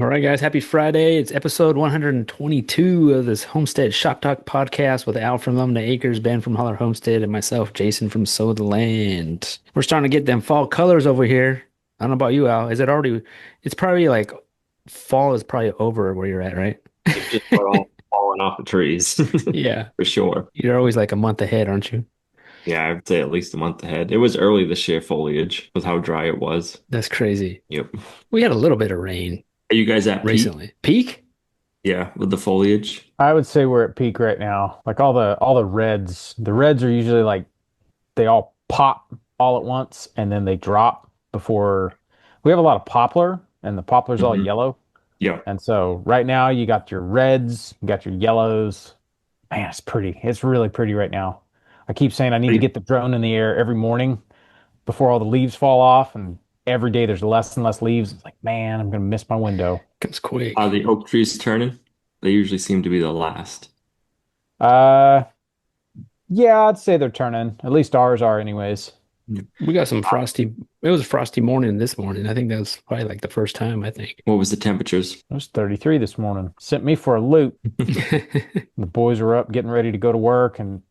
All right, guys, happy Friday. It's episode 122 of this Homestead Shop Talk podcast with Al from Lumina Acres, Ben from Holler Homestead, and myself, Jason from Sow the Land. We're starting to get them fall colors over here. I don't know about you, Al. Is it already? It's probably like fall is probably over where you're at, right? They've just about all fallen off the trees Yeah. for sure. You're always like a month ahead, aren't you? Yeah, I'd say at least a month ahead. It was early this year, foliage, with how dry it was. That's crazy. Yep. We had a little bit of rain Are you guys at peak? recently. Peak? Yeah, with the foliage. I would say we're at peak right now. Like all the reds, the reds are usually like they all pop all at once and then they drop before we have a lot of poplar and the poplar's all Hmm. yellow. Yeah. And so right now you got your reds, you got your yellows. Man, it's pretty. It's really pretty right now. I keep saying I need to get the drone in the air every morning before all the leaves fall off and every day there's less and less leaves. It's like, man, I'm gonna miss my window. Comes Are quick. the oak trees turning? They usually seem to be the last. Uh yeah, I'd say they're turning. At least ours are anyways. Yep. We got some frosty. It was a frosty morning this morning. I think that was probably like the first time, I think. What was the temperatures? It was 33 this morning. Sent me for a loop. The boys were up getting ready to go to work, and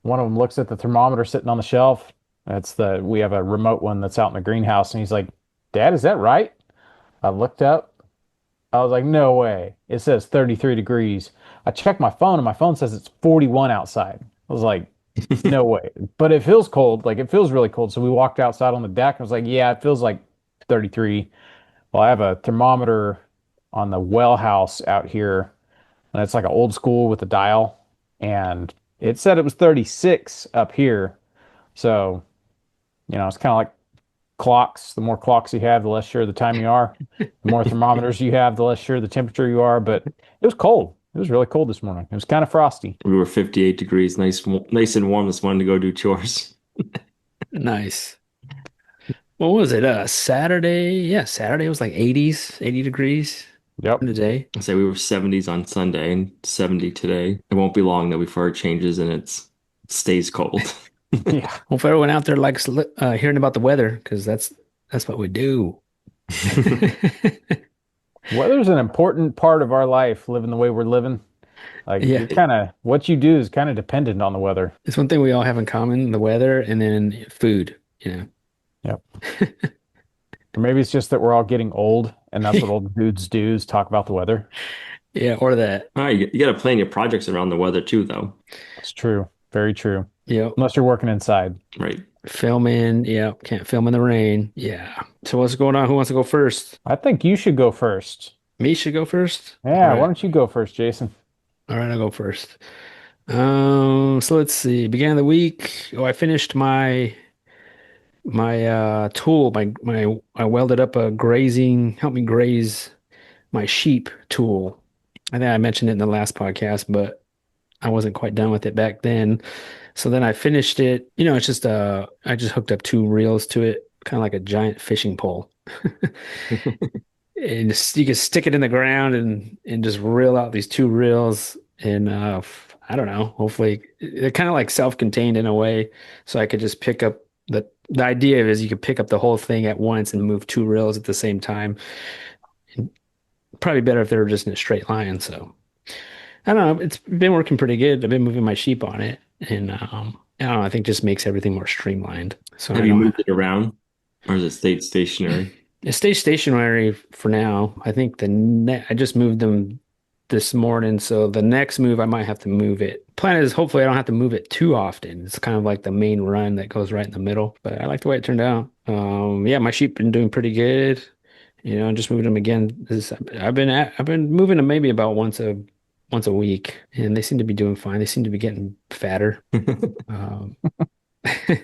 one of them looks at the thermometer sitting on the shelf. We have a remote one that's out in the greenhouse, and he's like, Dad, is that right? I looked up. I was like, no way. It says 33 degrees. I checked my phone, and my phone says it's 41 outside. I was like, no way. But it feels cold. Like, it feels really cold. So we walked outside on the deck. I was like, yeah, it feels like 33. Well, I have a thermometer on the well house out here, and it's like an old school with a dial, and it said it was 36 up here. So, it's kind of like clocks. The more clocks you have, the less sure of the time you are. The more thermometers you have, the less sure of the temperature you are. But it was cold. It was really cold this morning. It was kind of frosty. We were 58 degrees, nice and warm this morning to go do chores. Nice. What was it? Saturday? Yeah, Saturday was like 80 degrees Yep. in the day. I say we were 70s on Sunday and 70 today. It won't be long though before it changes and it stays cold. Yeah. Hope everyone out there likes hearing about the weather because that's what we do. Weather's an important part of our life, living the way we're living. Like Yeah, you're kind of what you do is kind of dependent on the weather. it's one thing we all have in common, the weather and then food, you know. Yep. Or maybe it's just that we're all getting old, and that's what old dudes do is talk about the weather. Yeah, or that. All right, you got to plan your projects around the weather too, though, It's true. Very true. Yep. Unless you're working inside. right? Filming. Yeah, can't film in the rain. Yeah. So what's going on? Who wants to go first? I think you should go first. Me should go first? All Yeah, why right. don't you go first, Jason? All right, I'll go first. So let's see. Beginning of the week. Oh, I finished my tool. I welded up a help me graze my sheep tool. I think I mentioned it in the last podcast, but I wasn't quite done with it back then. So then I finished it. It's just I just hooked up two reels to it, kind of like a giant fishing pole. And you can stick it in the ground and just reel out these two reels. And I don't know. Hopefully, they're kind of like self-contained in a way, so I could just pick up the idea is you could pick up the whole thing at once and move two reels at the same time. And probably better if they were just in a straight line. So I don't know. It's been working pretty good. I've been moving my sheep on it, and I don't know. I think just makes everything more streamlined. So I Have you don't. moved it around, or is it stayed stationary? It stays stationary for now. I think I just moved them this morning, so the next move I might have to move it. Plan is hopefully I don't have to move it too often. It's kind of like the main run that goes right in the middle, but I like the way it turned out. Yeah, my sheep been doing pretty good. Just moving them again. I've been moving them maybe about once a week, and they seem to be doing fine. They seem to be getting fatter. Um,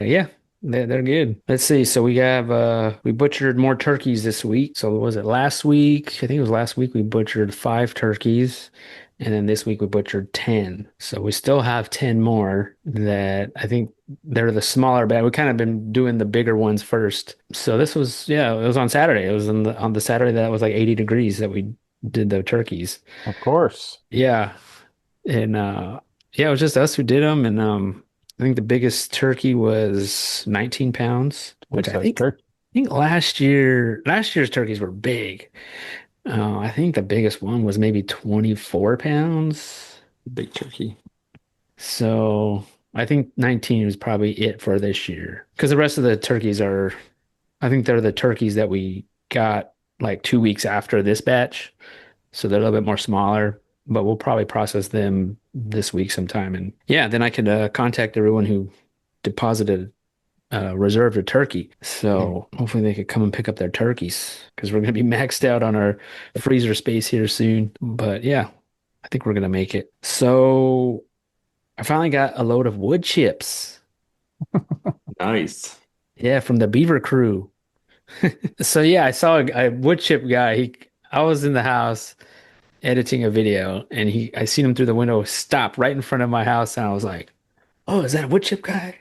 yeah, they're good. Let's see. So we butchered more turkeys this week. So was it last week? I think it was last week we butchered five turkeys. And then this week we butchered 10. So we still have 10 more that I think they're the smaller bag. We kind of been doing the bigger ones first. So this was, yeah, it was on Saturday. It was on the Saturday that was like 80 degrees that we did the turkeys. Of course. Yeah. And yeah, it was just us who did them. And I think the biggest turkey was 19 pounds, which Good I size think turkey. last year's turkeys were big. I think the biggest one was maybe 24 pounds. Big turkey. So I think 19 was probably it for this year. Because the rest of the turkeys are, I think they're the turkeys that we got like 2 weeks after this batch. So they're a little bit more smaller, but we'll probably process them this week sometime. And yeah, then I could contact everyone who deposited reserved a turkey. So hopefully they could come and pick up their turkeys because we're going to be maxed out on our freezer space here soon. But yeah, I think we're going to make it. So I finally got a load of wood chips. Nice. Yeah, from the Beaver Crew. So yeah, I saw a wood chip guy. I was in the house editing a video, and I seen him through the window stop right in front of my house, and I was like, "Oh, is that a wood chip guy?"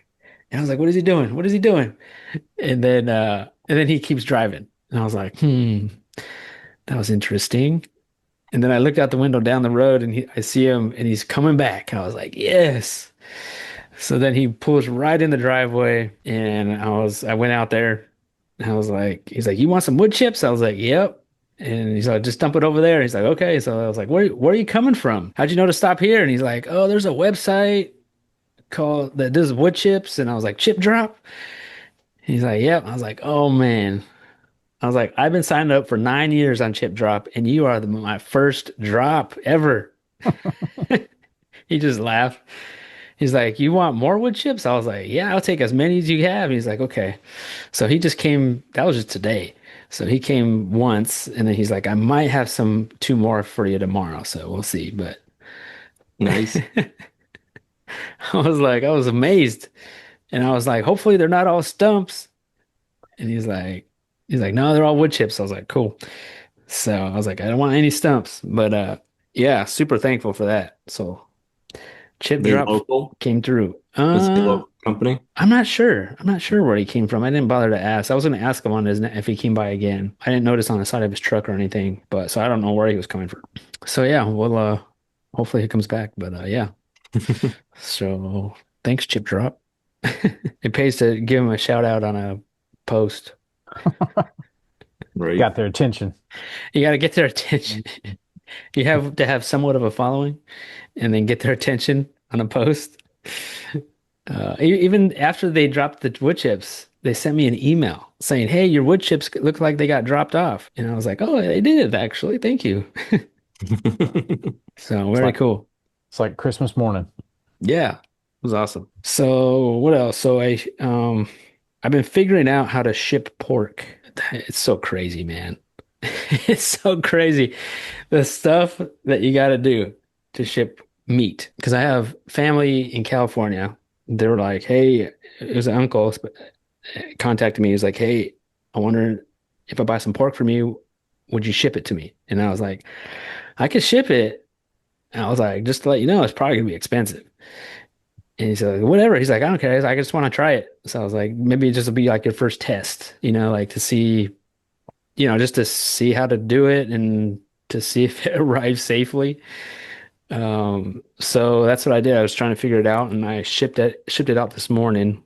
And I was like, "What is he doing? What is he doing?" And then he keeps driving, and I was like, that was interesting." And then I looked out the window down the road, and I see him, and he's coming back, and I was like, "Yes." So then he pulls right in the driveway, and I went out there. And I was like, he's like, "You want some wood chips?" I was like, "Yep." And he's like, "Just dump it over there." He's like, "Okay." So I was like, where are you coming from? How'd you know to stop here?" And he's like, "Oh, there's a website called that does wood chips." And I was like, "Chip Drop?" He's like, "Yep." I was like, "Oh man." I was like, "I've been signed up for 9 years on Chip Drop, and you are my first drop ever." He just laughed. He's like, "You want more wood chips?" I was like, "Yeah, I'll take as many as you have." He's like, "Okay." So he just came, that was just today. So he came once and then he's like, "I might have two more for you tomorrow." So we'll see. But Nice. I was amazed. And I was like, "Hopefully they're not all stumps." And he's like, "No, they're all wood chips." I was like, "Cool." So I was like, "I don't want any stumps." But yeah, super thankful for that. So chip They drop local? came through. Was it a local company? I'm not sure. I'm not sure where he came from. I didn't bother to ask. I was going to ask him on his if he came by again. I didn't notice on the side of his truck or anything, but so I don't know where he was coming from. So yeah, well, hopefully he comes back. But yeah, so thanks, Chip Drop. It pays to give him a shout out on a post. Right. Got their attention. You got to get their attention. You have to have somewhat of a following, and then get their attention on a post. Even after they dropped the wood chips, they sent me an email saying, "Hey, your wood chips look like they got dropped off." And I was like, "Oh, they did actually. Thank you." So It's very like cool. it's like Christmas morning. Yeah, it was awesome. So what else? So I've been figuring out how to ship pork. It's so crazy, man. It's so crazy. The stuff that you got to do to ship meat. Because I have family in California. They were like, "Hey," it was an uncle contacted me. He was like, "Hey, I wonder if I buy some pork from you, would you ship it to me?" And I was like, "I could ship it." And I was like, "Just to let you know, it's probably gonna be expensive." And he's like, "Whatever." He's like, "I don't care." He's like, "I just want to try it." So I was like, maybe it just will be like your first test, like to see, just to see how to do it and to see if it arrives safely. So that's what I did. I was trying to figure it out, and I shipped it out this morning.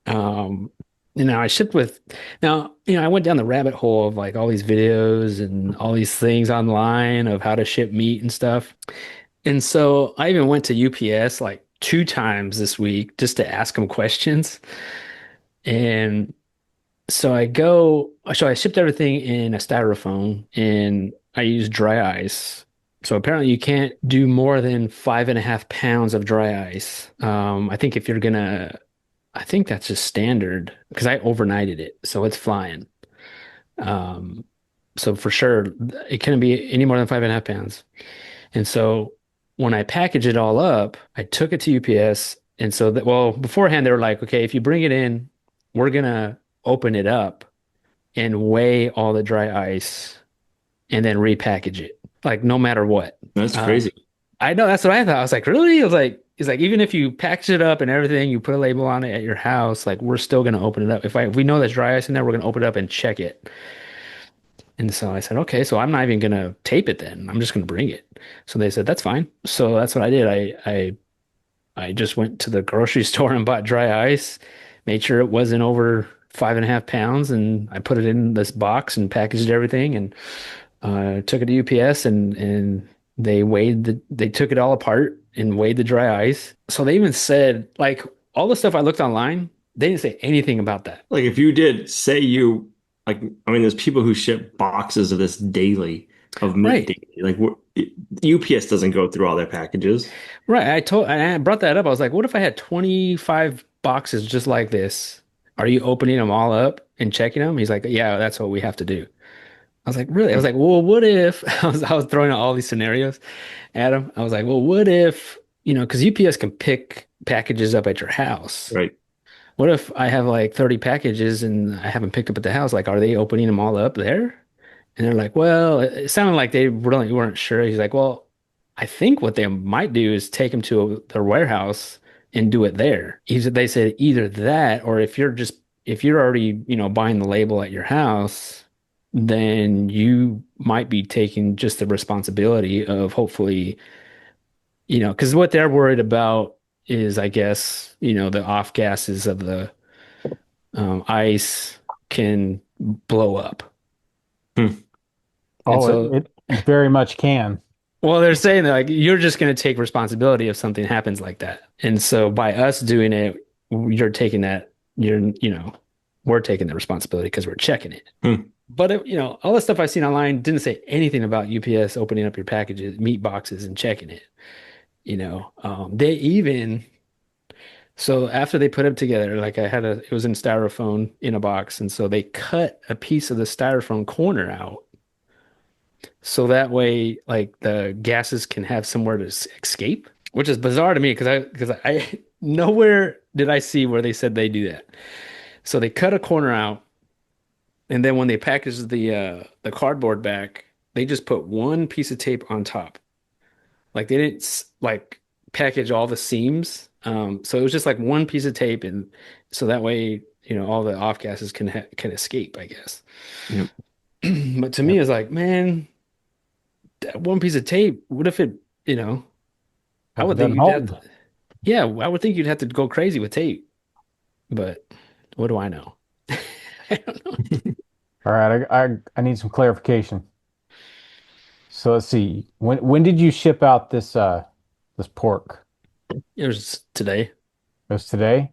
Um, I shipped with now, I went down the rabbit hole of like all these videos and all these things online of how to ship meat and stuff. And so I even went to UPS like 2 times this week just to ask them questions. And so I shipped everything in a styrofoam and I used dry ice. So apparently you can't do more than 5.5 pounds of dry ice. I think that's just standard because I overnighted it, so it's flying. Um, so for sure it couldn't be any more than 5.5 pounds. And so when I packaged it all up, I took it to UPS. And so well, beforehand they were like, "Okay, if you bring it in, we're gonna open it up and weigh all the dry ice and then repackage it, like no matter what." That's Uh, crazy. I know that's what I thought. I was like, "Really?" I was like, "It's like even if you package it up and everything, you put a label on it at your house, like we're still gonna open it up. If we know there's dry ice in there, we're gonna open it up and check it." And so I said, "Okay, so I'm not even gonna tape it then. I'm just gonna bring it." So they said, "That's fine." So that's what I did. I just went to the grocery store and bought dry ice, made sure it wasn't over 5.5 pounds, and I put it in this box and packaged everything. And Took it to UPS and they took it all apart and weighed the dry ice. So they even said like all the stuff I looked online, they didn't say anything about that. Like if you did say you like I mean there's people who ship boxes of this daily of meat Right. daily. Like UPS doesn't go through all their packages. Right. I brought that up. I was like, what if I had 25 boxes just like this? Are you opening them all up and checking them? He's like, yeah, that's what we have to do. I was like, really? I was like, well, what if I was throwing out all these scenarios at him. I was like, well, what if, because UPS can pick packages up at your house. Right. What if I have like 30 packages and I haven't picked up at the house? Like, are they opening them all up there? And they're like, well, it sounded like they really weren't sure. He's like, well, I think what they might do is take them to their warehouse and do it there. They said either that or if you're already, buying the label at your house, then you might be taking just the responsibility of hopefully, because what they're worried about is, I guess, the off gases of the ice can blow up. Hmm. And Oh, so it very much can. well, they're saying that like you're just going to take responsibility if something happens like that. And so by us doing it, you're taking that, we're taking the responsibility because we're checking it. Hmm. But all the stuff I've seen online didn't say anything about UPS opening up your packages, meat boxes, and checking it. They even so after they put it together, like it was in styrofoam in a box, and so they cut a piece of the styrofoam corner out so that way like the gases can have somewhere to escape, which is bizarre to me because I nowhere did I see where they said they do that. So they cut a corner out, and then when they package the cardboard back, they just put one piece of tape on top. Like they didn't like package all the seams. So it was just like one piece of tape, and so that way all the off gases can escape, I guess. Yep. But to me, Yep. it's like, man, that one piece of tape. What if it, I If it would think doesn't you'd have hold. to, yeah, I would think you'd have to go crazy with tape. But what do I know? I don't know. All right, I need some clarification. So let's see. When did you ship out this pork? It was today. It was today.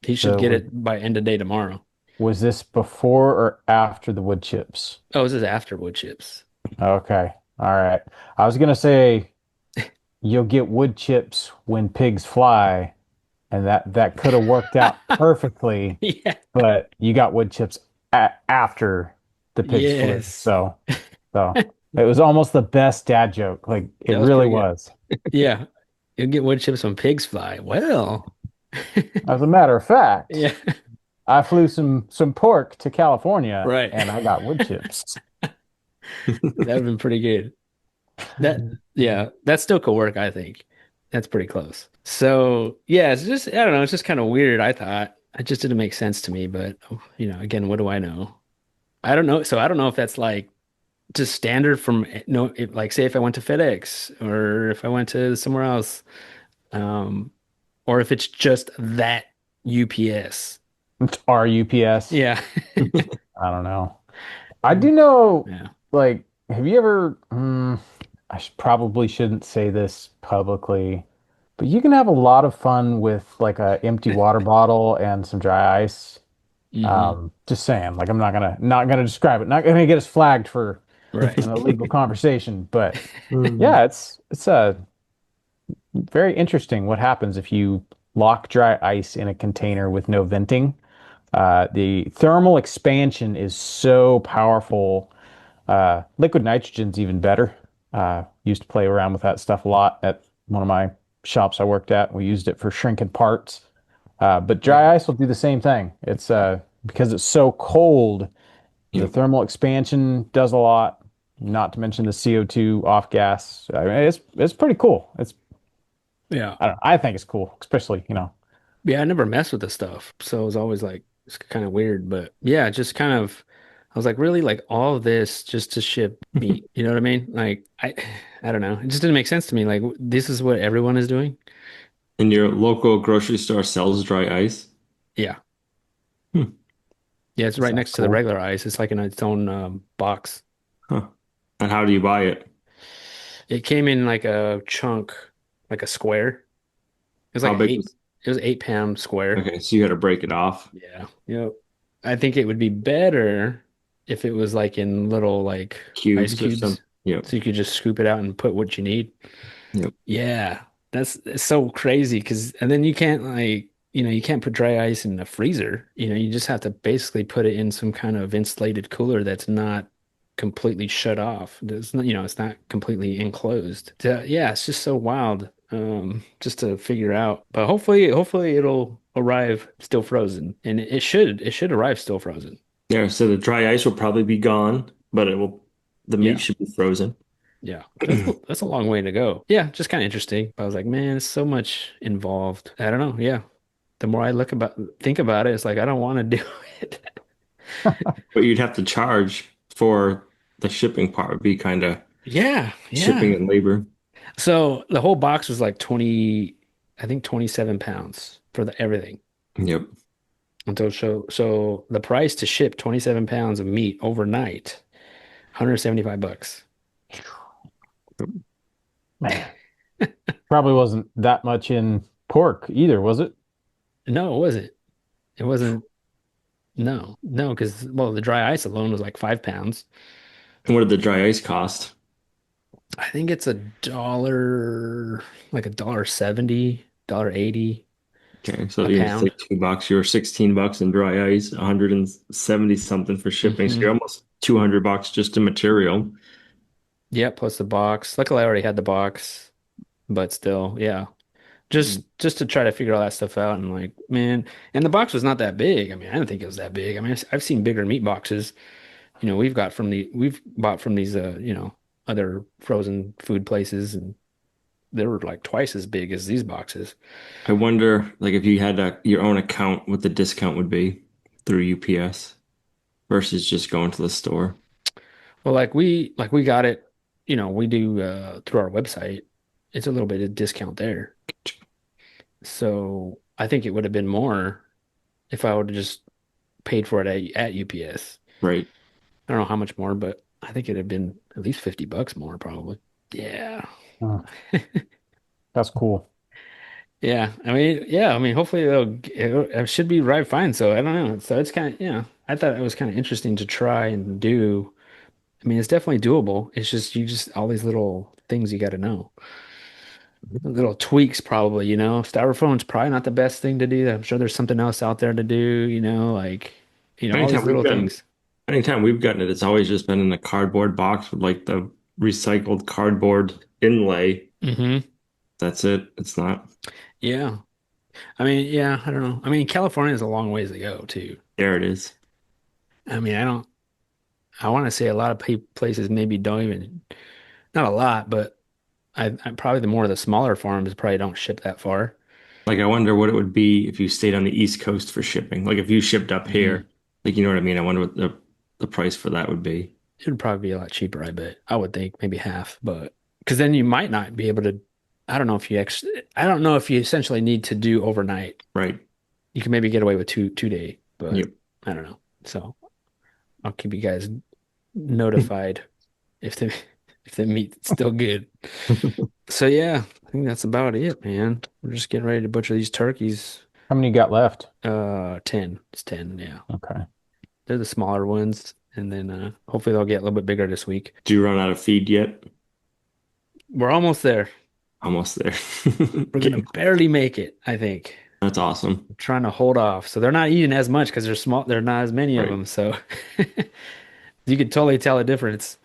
He should So get it by end of day tomorrow. was this before or after the wood chips? Oh, this is after wood chips. Okay. All right. I was gonna say you'll get wood chips when pigs fly, and that could have worked out perfectly, Yeah. but you got wood chips after the pigs flew. Yes. So it was almost the best dad joke. Like it That was really pretty good. was. Yeah. You'll get wood chips when pigs fly. Well, As a matter of fact, yeah. I flew some pork to California Right. and I got wood chips. That would have been pretty good. Yeah, that still could work, I think. That's pretty close. So, yeah, it's just, I don't know, it's just kind of weird, I thought. It just didn't make sense to me, but, again, what do I know? I don't know. So, I don't know if that's like just standard from, no, like, say if I went to FedEx or if I went to somewhere else, um, or if it's just that UPS. It's RUPS. Yeah. I don't know. I do know, Yeah. like, have you ever, probably shouldn't say this publicly, but you can have a lot of fun with like a empty water bottle and some dry ice. Hmm. Just saying, like, I'm not gonna describe it, not gonna get us flagged for Right. an illegal conversation, but Hmm. yeah, it's very interesting what happens if you lock dry ice in a container with no venting. The thermal expansion is so powerful. Liquid nitrogen's even better. Used to play around with that stuff a lot at one of my shops I worked at. We used it for shrinking parts. But dry ice will do the same thing. It's because it's so cold, the Yep. thermal expansion does a lot, not to mention the CO2 off gas. I mean, it's pretty cool. Yeah. I don't know, I think it's cool, especially, Yeah, I never messed with this stuff. So it was always like, it's kind of weird. But yeah, just kind of, I was like, really, like all of this just to ship meat. You know what I mean? Like, I don't know. It just didn't make sense to me. Like, this is what everyone is doing. And your local grocery store sells dry ice? Yeah. Hmm. Yeah, it's right sounds next to the cool. regular ice. It's like in its own box. Huh. And how do you buy it? It came in like a chunk, like a square. It was How like big was? it was 8 pound square. Okay, so you got to break it off. Yeah. Yep. I think it would be better if it was like in little like ice Cubes or cubes, something. Yep. so you could just scoop it out and put what you need. Yep. Yeah, it's so crazy because and then you can't like you can't put dry ice in the freezer. You just have to basically put it in some kind of insulated cooler that's not completely shut off. It's not, it's not completely enclosed. Yeah, it's just so wild just to figure out. But hopefully it'll arrive still frozen. And it should arrive still frozen. Yeah, so the dry ice will probably be gone, but the meat Yeah. should be frozen. Yeah, that's a long way to go. Yeah, just kind of interesting. I was like, man, it's so much involved. I don't know. Yeah, the more I think about it, it's like I don't want to do it. But you'd have to charge for the shipping part would be kind of Yeah, shipping yeah. and labor. So the whole box was like 20, I think 27 pounds for the everything. Yep. So the price to ship 27 pounds of meat overnight, $175. Man, probably wasn't that much in pork either, was it? No, it wasn't. It wasn't. No, no, because well, the dry ice alone was like 5 pounds. And what did the dry ice cost? I think it's a dollar, like a dollar 70, dollar 80 Okay, so a you say pound. $2, you're 16 bucks in dry ice, 170 something for shipping. So you're Hmm. almost 200 bucks just in material. Yeah, plus the box. Luckily, I already had the box, but still, yeah. Just to try to figure all that stuff out and like, man, and the box was not that big. I mean, I didn't think it was that big. I mean, I've seen bigger meat boxes. We've bought from these other frozen food places and they were like twice as big as these boxes. I wonder, like, if you had your own account, what the discount would be through UPS versus just going to the store. Well, like we got it, we do through our website. It's a little bit of discount there. So I think it would have been more if I would have just paid for it at UPS. Right. I don't know how much more, but I think it'd have been at least $50 more probably. Yeah. Oh, that's cool. Yeah. I mean, hopefully it should be right fine. So I don't know. So it's kind of, I thought it was kind of interesting to try and do. I mean, it's definitely doable. It's just all these little things you got to know. Little tweaks probably, Styrofoam's probably not the best thing to do. I'm sure there's something else out there to do, like, all Anytime these we've little gotten, things. anytime we've gotten it, it's always just been in a cardboard box with like the recycled cardboard inlay. Hmm. That's it. It's not. Yeah. I mean, yeah, I don't know. I mean, California is a long ways to go too. There it is. I mean, I want to say a lot of places maybe don't even, not a lot, but I probably the more of the smaller farms probably don't ship that far. Like, I wonder what it would be if you stayed on the East Coast for shipping. Like, if you shipped up Hmm. here, like, you know what I mean? I wonder what the price for that would be. It would probably be a lot cheaper, I bet. I would think maybe half, but because then you might not be able to. I don't know if you essentially need to do overnight. Right. You can maybe get away with two day, but Yep. I don't know. So I'll keep you guys notified if the if the meat's still good. So yeah, I think that's about it, man. We're just getting ready to butcher these turkeys. How many you got left? 10. It's 10, yeah. Okay. They're the smaller ones, and then hopefully they'll get a little bit bigger this week. Do you run out of feed yet? We're almost there. Almost there. We're gonna Getting- barely make it, I think. That's awesome. I'm trying to hold off. So they're not eating as much because they're small. They're not as many of Right. them. So you can totally tell a difference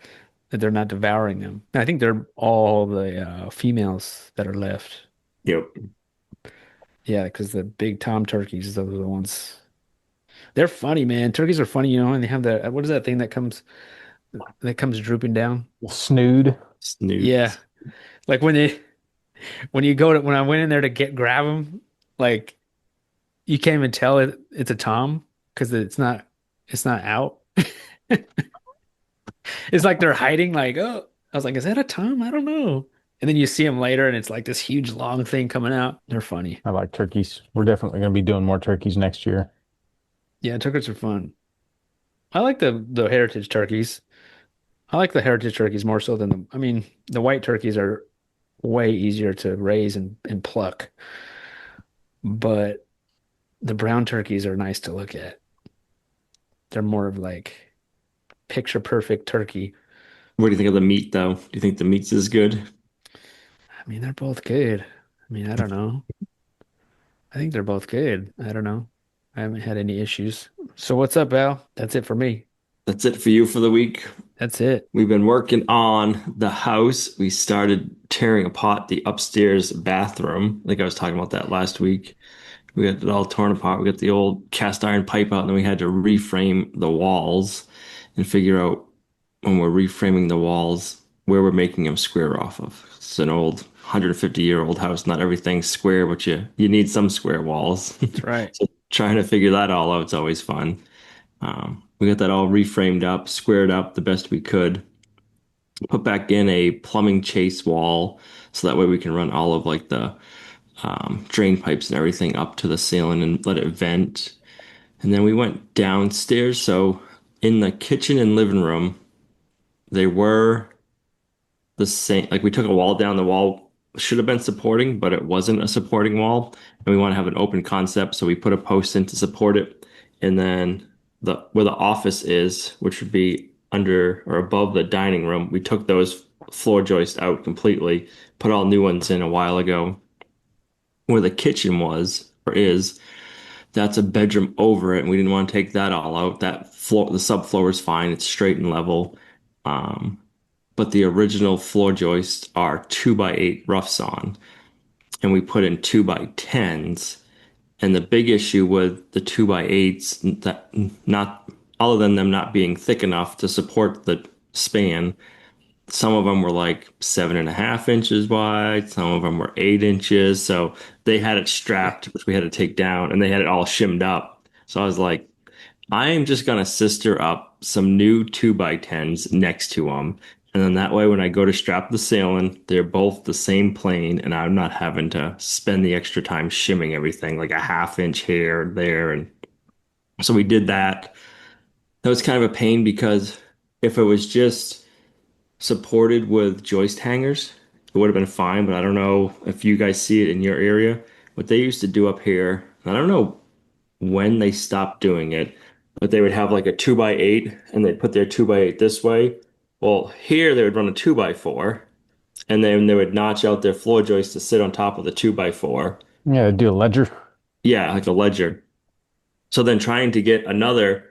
that they're not devouring them. I think they're all the females that are left. Yep. Yeah, because the big tom turkeys, those are the ones. They're funny, man. Turkeys are funny, and they have the what is that thing that comes drooping down? Snood. Yeah, Snoots. like when I went in there to grab them, like you can't even tell it's a tom because it's not out. It's like they're hiding, like, oh, I was like, is that a tom? I don't know. And then you see them later, and it's like this huge long thing coming out. They're funny. I like turkeys. We're definitely going to be doing more turkeys next year. Yeah, turkeys are fun. I like the heritage turkeys. I like the heritage turkeys more so than I mean, the white turkeys are way easier to raise and pluck, but the brown turkeys are nice to look at. They're more of like picture perfect turkey. What do you think of the meat, though? Do you think the meat's as good? I mean, they're both good. I mean, I don't know. I think they're both good. I don't know. I haven't had any issues. So what's up, Al? That's it for me. That's it for you for the week. That's it. We've been working on the house. We started tearing apart the upstairs bathroom. I think I was talking about that last week. We got it all torn apart. We got the old cast iron pipe out, and then we had to reframe the walls and figure out when we're reframing the walls where we're making them square off of. It's an old 150-year-old house. Not everything's square, but you need some square walls. That's right. So trying to figure that all out is always fun. We got that all reframed up, squared up the best we could. Put back in a plumbing chase wall so that way we can run all of like the drain pipes and everything up to the ceiling and let it vent. And then we went downstairs. So in the kitchen and living room, they were the same. Like we took a wall down, the wall should have been supporting, but it wasn't a supporting wall. And we want to have an open concept. So we put a post in to support it. And then the where the office is, which would be under or above the dining room, we took those floor joists out completely, put all new ones in a while ago. Where the kitchen was or is, that's a bedroom over it, and we didn't want to take that all out. That floor, the subfloor is fine; it's straight and level. Um, but the original floor joists are 2x8 rough sawn, and we put in 2x10s. And the big issue with the 2x8s that not other than them not being thick enough to support the span, some of them were like 7.5 inches wide, some of them were 8 inches. So they had it strapped, which we had to take down, and they had it all shimmed up. So I was like, I am just gonna sister up some new 2x10s next to them. And then that way, when I go to strap the ceiling, they're both the same plane, and I'm not having to spend the extra time shimming everything like a half inch here, there. And so we did that. That was kind of a pain because if it was just supported with joist hangers, it would have been fine, but I don't know if you guys see it in your area. What they used to do up here, I don't know when they stopped doing it, but they would have like a 2x8 and they'd put their 2x8 this way. Well, here they would run a 2x4 and then they would notch out their floor joist to sit on top of the 2x4. Yeah, do a ledger. Yeah, like a ledger. So then trying to get another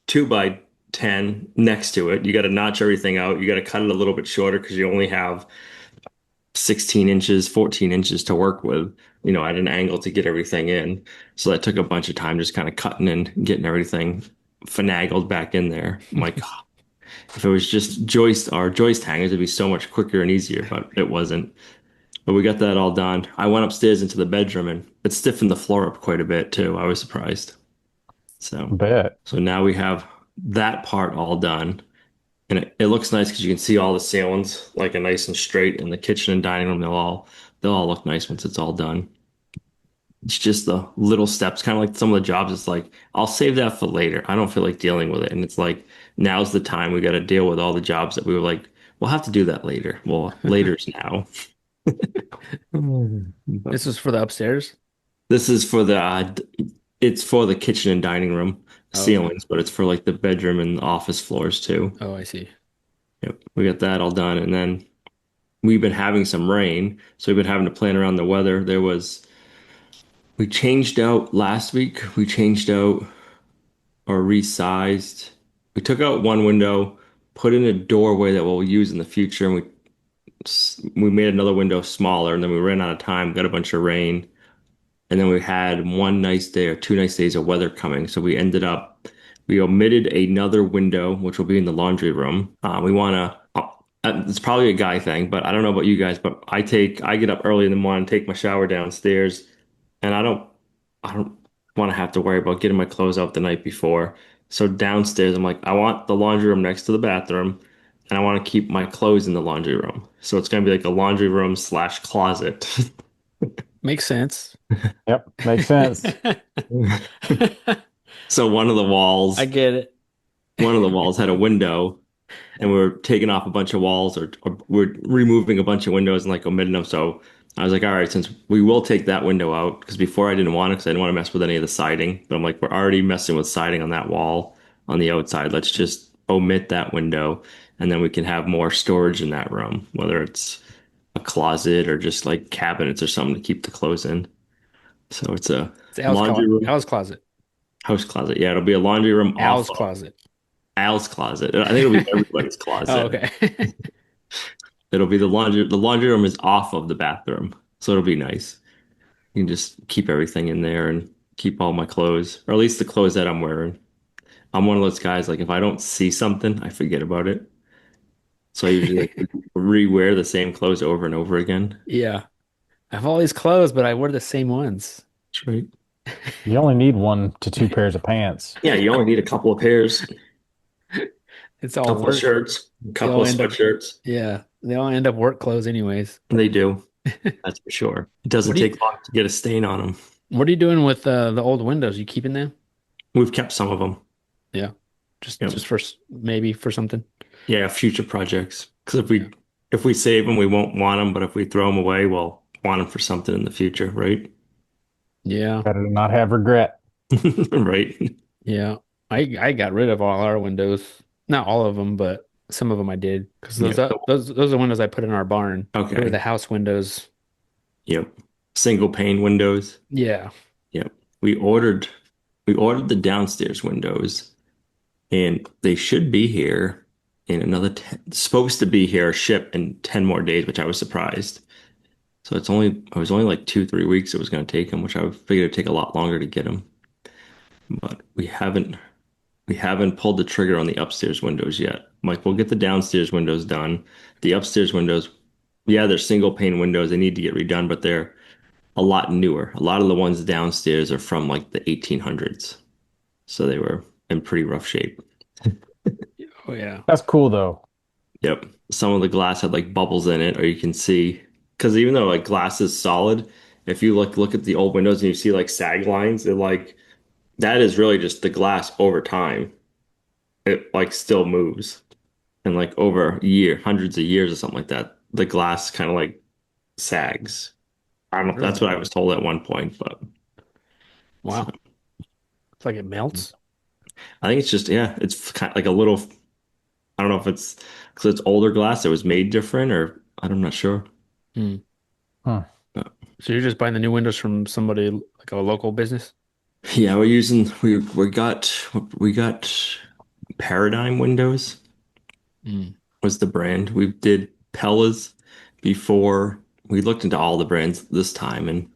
2x10 next to it, you got to notch everything out. You got to cut it a little bit shorter because you only have 16 inches, 14 inches to work with, at an angle to get everything in. So that took a bunch of time just kind of cutting and getting everything finagled back in there. I'm like, "Oh, if it was just joist hangers, it'd be so much quicker and easier, but it wasn't. But we got that all done. I went upstairs into the bedroom and it stiffened the floor up quite a bit too. I was surprised. So, Bet. so now we have that part all done. And it looks nice because you can see all the ceilings like a nice and straight in the kitchen and dining room. They'll all look nice once it's all done. It's just the little steps, kind of like some of the jobs. It's like I'll save that for later. I don't feel like dealing with it. And it's like now's the time we got to deal with all the jobs that we were like, we'll have to do that later. Well, later's now. But This is for the upstairs. this is for it's for the kitchen and dining room Oh, okay. ceilings, but it's for like the bedroom and office floors too. Oh, I see. Yep, we got that all done, and then we've been having some rain, so we've been having to plan around the weather. We changed out last week, we changed out or resized. We took out one window, put in a doorway that we'll use in the future, and we made another window smaller, and then we ran out of time, got a bunch of rain, and then we had one nice day or 2 nice days of weather coming. So we omitted another window, which will be in the laundry room. We want to, it's probably a guy thing, but I don't know about you guys, but I get up early in the morning, take my shower downstairs, and I don't want to have to worry about getting my clothes out the night before. So downstairs, I'm like, I want the laundry room next to the bathroom, and I want to keep my clothes in the laundry room. So it's going to be like a laundry room slash closet. Makes sense. Yep, makes sense. So one of the I walls, get it. one of the walls had a window, and we're taking off a bunch of walls or we're removing a bunch of windows and like omitting them. So I was like, all right, since we will take that window out, because before I didn't want it because I didn't want to mess with any of the siding. But I'm like, we're already messing with siding on that wall on the outside. Let's just omit that window, and then we can have more storage in that room, whether it's a closet or just like cabinets or something to keep the clothes in. So it's a It's laundry room, Al's closet. house closet. Yeah, it'll be a laundry room off Al's of closet. Al's closet. I think it'll be everybody's Oh, closet. okay. It'll be the laundry. The laundry room is off of the bathroom, so it'll be nice. You can just keep everything in there and keep all my clothes, or at least the clothes that I'm wearing. I'm one of those guys, like if I don't see something, I forget about it. So I usually like rewear the same clothes over and over again. Yeah. I have all these clothes, but I wear the same ones. That's right. You only need 1 to 2 pairs of pants. Yeah, you only need a couple of pairs, It's all couple of work. shirts, a They couple all of end up, sweatshirts. yeah, they all end up work clothes anyways. They do. That's for sure. It doesn't What do you, take long to get a stain on them. what are you doing with the old windows? You keeping them? We've kept some of them. Yeah. Yep. Just for maybe for something. Yeah, future projects. Because Yeah. if we save them, we won't want them. But if we throw them away, we'll want them for something in the future, right? Yeah. Better to not have regret. Right. Yeah. I got rid of all our windows. Not all of them, but some of them I did because Yeah. those are the windows I put in our barn. They were Okay. the house windows. Yep. Single pane windows. Yeah. Yep. We ordered we ordered the downstairs windows, and they should be here in another 10, supposed to be here ship in 10 more days, which I was surprised. So it was only like 2, 3 weeks it was going to take them, which I figured it'd take a lot longer to get them. But we haven't pulled the trigger on the upstairs windows yet. Like we'll get the downstairs windows done. The upstairs windows, yeah, they're single pane windows. They need to get redone, but they're a lot newer. A lot of the ones downstairs are from like the 1800s. So they were in pretty rough shape. Oh yeah. That's cool though. Yep. Some of the glass had like bubbles in it, or you can see because even though like glass is solid, if you look at the old windows and you see like sag lines, they're like that is really just the glass over time. It like still moves. And like over a year, hundreds of years or something like that, the glass kind of like sags. I don't know if that's Really? what I was told at one point, but so, Wow. It's like it melts. I think it's just yeah, it's kind of like a little. I don't know if it's because it's older glass that was made different, or I'm not sure. Hmm. Huh. But So you're just buying the new windows from somebody like a local business? yeah, we got Paradigm Windows Hmm. was the brand. We did Pella's before. We looked into all the brands this time, and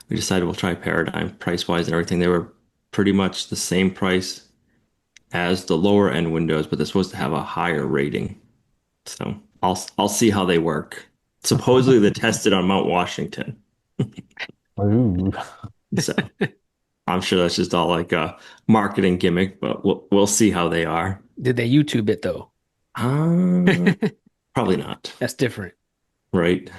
we decided we'll try Paradigm price wise and everything. They were pretty much the same price as the lower end windows, but they're supposed to have a higher rating. So I'll see how they work. Supposedly they tested on Mount Washington. Ooh. So I'm sure that's just all like a marketing gimmick, but we'll see how they are. Did they YouTube it though? Uh, probably not, That's different. right?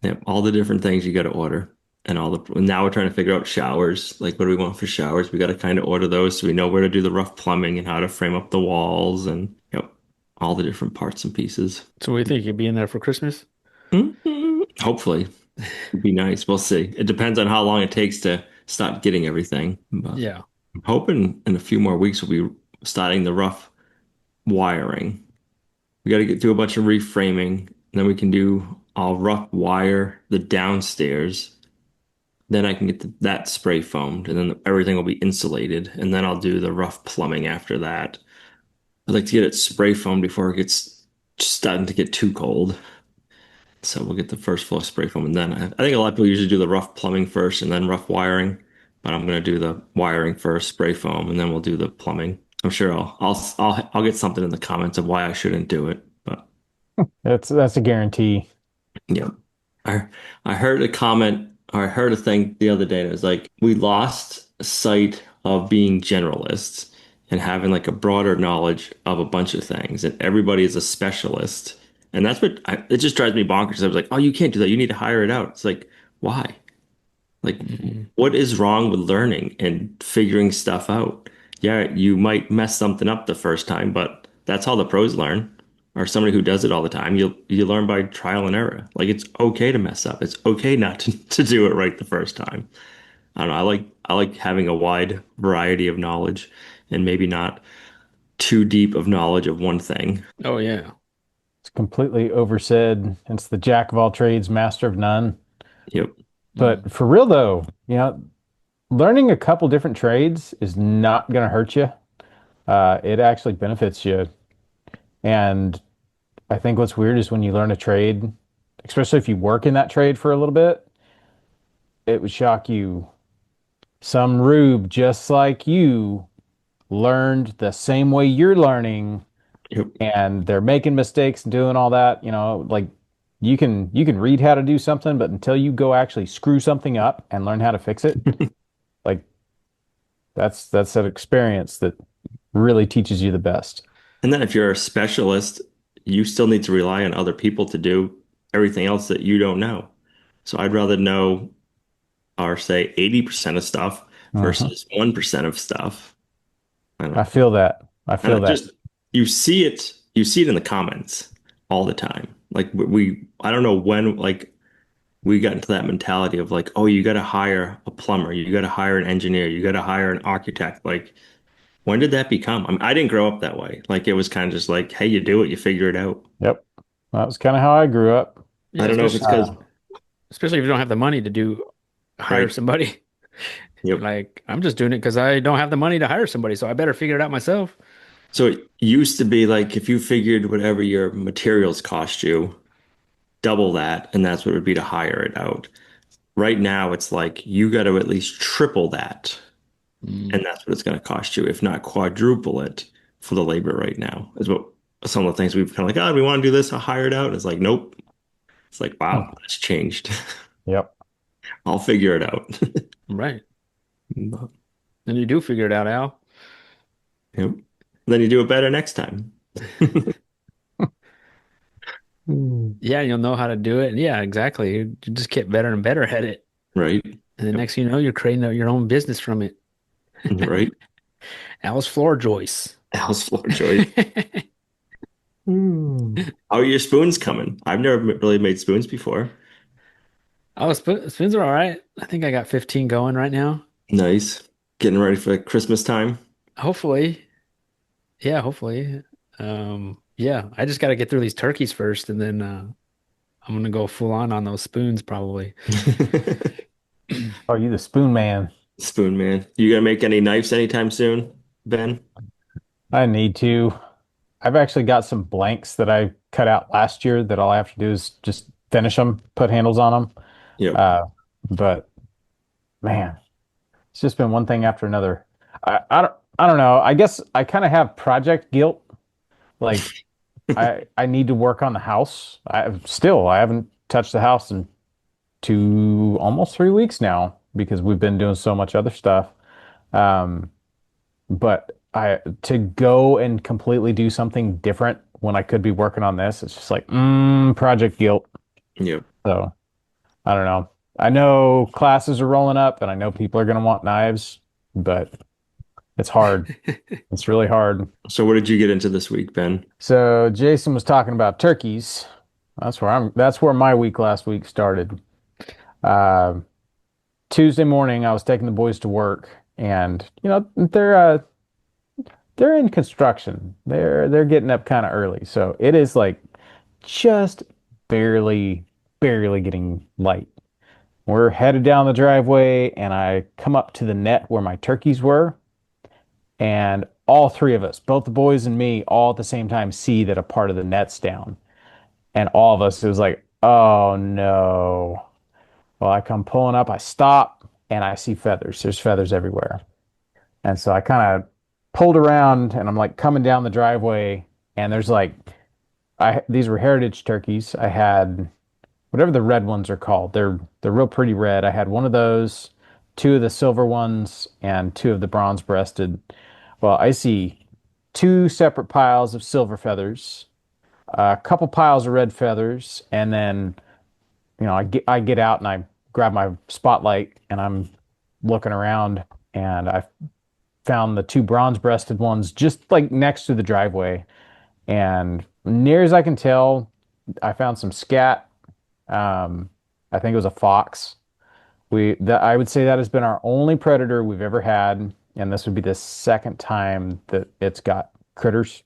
Yeah, all the different things you got to order, and now we're trying to figure out showers. Like, what do we want for showers? We got to kind of order those so we know where to do the rough plumbing and how to frame up the walls and all the different parts and pieces. So what do you think? You'd be in there for Christmas? Hopefully, it'd be nice. We'll see. It depends on how long it takes to start getting everything, but Yeah. I'm hoping in a few more weeks we'll be starting the rough wiring. We got to get through a bunch of reframing, and then we can do I'll rough wire the downstairs. Then I can get that spray foamed, and then everything will be insulated. And then I'll do the rough plumbing after that. I'd like to get it spray foamed before it gets starting to get too cold. So we'll get the first floor spray foam, and then I think a lot of people usually do the rough plumbing first and then rough wiring. But I'm gonna do the wiring first, spray foam, and then we'll do the plumbing. I'm sure I'll get something in the comments of why I shouldn't do it, but That's a guarantee. yeah. I I heard a comment or I heard a thing the other day and it was like we lost sight of being generalists and having like a broader knowledge of a bunch of things and everybody is a specialist. And that's it just drives me bonkers. I was like, oh, you can't do that. You need to hire it out. It's like, why? Like, Mhm. what is wrong with learning and figuring stuff out? Yeah, you might mess something up the first time, but That's how the pros learn, or somebody who does it all the time. You learn by trial and error. Like it's okay to mess up. It's okay not to do it right the first time. I don't know. I like having a wide variety of knowledge and maybe not too deep of knowledge of one thing. Oh yeah. It's completely oversaid. It's the jack of all trades, master of none. Yep. But for real though, learning a couple different trades is not going to hurt you. It actually benefits you. And I think what's weird is when you learn a trade, especially if you work in that trade for a little bit, it would shock you. Some rube just like you learned the same way you're learning, Yep. and they're making mistakes and doing all that, like you can read how to do something, but until you go actually screw something up and learn how to fix it, like that's that experience that really teaches you the best. And then if you're a specialist, you still need to rely on other people to do everything else that you don't know. So I'd rather know, or say 80% of stuff Mhm. versus 1% of stuff. I don't I know. feel that. I And feel it that. just you see it in the comments all the time. Like I don't know when like we got into that mentality of like, oh, you got to hire a plumber, you got to hire an engineer, you got to hire an architect. Like, when did that become? I mean, I didn't grow up that way. Like, it was kind of just like, hey, you do it, you figure it out. Yep. That was kind of how I grew up. I Yeah, don't know if it's because, especially if you don't have the money to hire right? somebody. You're Yep. like, I'm just doing it because I don't have the money to hire somebody, so I better figure it out myself. So it used to be like if you figured whatever your materials cost you, double that, and that's what it would be to hire it out. Right now, it's like you got to at least triple that, Mm, and that's what it's going to cost you, if not quadruple it for the labor right now. Is what some of the things we've kind of like, oh, we want to do this, I'll hire it out. It's like, nope. It's like, Hmm. wow, that's changed. Yep. I'll figure it out. right. But, Then you do figure it out, Al. yep. Then you do it better next time. Hmm. Yeah, you'll know how to do it. Yeah, exactly. You just get better and better at it. Right. And the Yep. next thing you know, you're creating your own business from it. Right. Al's Floor Joist. House floor choice. Hmm. How are your spoons coming? I've never really made spoons before. Oh, spins are all right. I think I got 15 going right now. Nice. Getting ready for Christmas time. Hopefully. Yeah, hopefully. Yeah, I just got to get through these turkeys first, and then I'm gonna go full on those spoons probably. Oh, you the spoon man. Spoon man. You gonna make any knives anytime soon, Ben? I need to. I've actually got some blanks that I cut out last year that all I have to do is just finish them, put handles on them. Yep. Uh, but man, it's just been one thing after another. I don't know. I guess I kind of have project guilt. Like I need to work on the house. I haven't touched the house in almost 3 weeks now because we've been doing so much other stuff. Um, but I to go and completely do something different when I could be working on this, it's just like project guilt. Yep. So I don't know. I know classes are rolling up and I know people are going to want knives, but it's hard. It's really hard. So what did you get into this week, Ben? So Jason was talking about turkeys. That's where my week last week started. Uh, Tuesday morning, I was taking the boys to work, and they're in construction. They're getting up kind of early, so it is like just barely getting light. We're headed down the driveway, and I come up to the net where my turkeys were, and all three of us, both the boys and me, all at the same time see that a part of the net's down. And all of us, it was like, oh no. Well, I come pulling up, I stop, and I see feathers. There's feathers everywhere. And so I kind of pulled around and I'm like coming down the driveway, and there's like I these were heritage turkeys. I had whatever the red ones are called. They're real pretty red. I had one of those, two of the silver ones, and two of the bronze breasted. Well, I see two separate piles of silver feathers, a couple piles of red feathers, and then I get out and I grab my spotlight and I'm looking around, and I found the two bronze breasted ones just like next to the driveway. And near as I can tell, I found some scat. Um, I think it was a fox. I would say that has been our only predator we've ever had, and this would be the second time that it's got critters.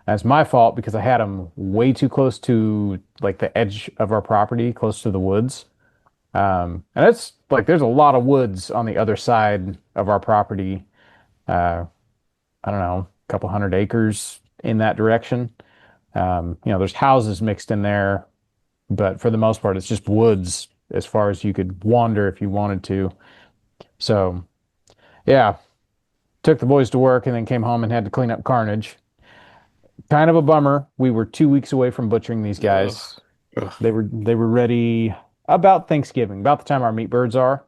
That's my fault because I had them way too close to like the edge of our property, close to the woods. And it's like there's a lot of woods on the other side of our property. Uh, I don't know, a couple hundred acres in that direction. There's houses mixed in there, but for the most part, it's just woods as far as you could wander if you wanted to. So, yeah, took the boys to work and then came home and had to clean up carnage. Kind of a bummer. We were 2 weeks away from butchering these Ugh. guys. Ugh. They were ready about Thanksgiving, about the time our meat birds are.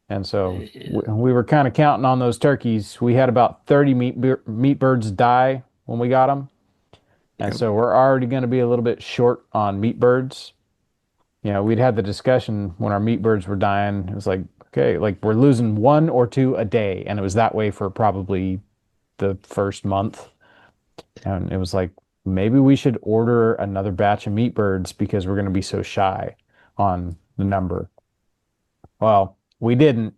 And so Yeah. we were kind of counting on those turkeys. We had about 30 meat birds die when we got them. And Yep. so we're already going to be a little bit short on meat birds. We'd had the discussion when our meat birds were dying. It was like, okay, like we're losing one or two a day. And it was that way for probably the first month. And it was like, maybe we should order another batch of meat birds because we're going to be so shy on the number. Well, we didn't.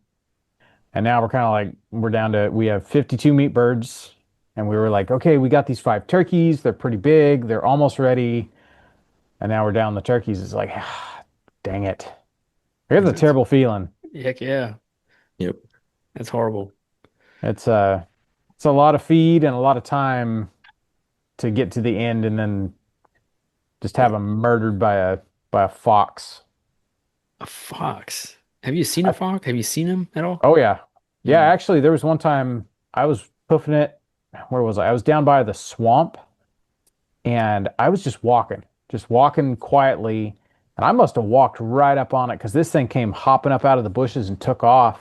And now we're kind of like, we have 52 meat birds. And we were like, okay, we got these 5 turkeys. They're pretty big. They're almost ready. And now we're down the turkeys. It's like, dang it. Here's a That's, terrible feeling. heck yeah. Yep. That's horrible. It's it's a lot of feed and a lot of time to get to the end and then just have them murdered by a fox. A fox. Have you seen a I, fox? Have you seen him at all? oh yeah. Yeah, Mm. actually there was one time I was hoofing it. Where was I? I was down by the swamp and I was just walking quietly. And I must have walked right up on it because this thing came hopping up out of the bushes and took off.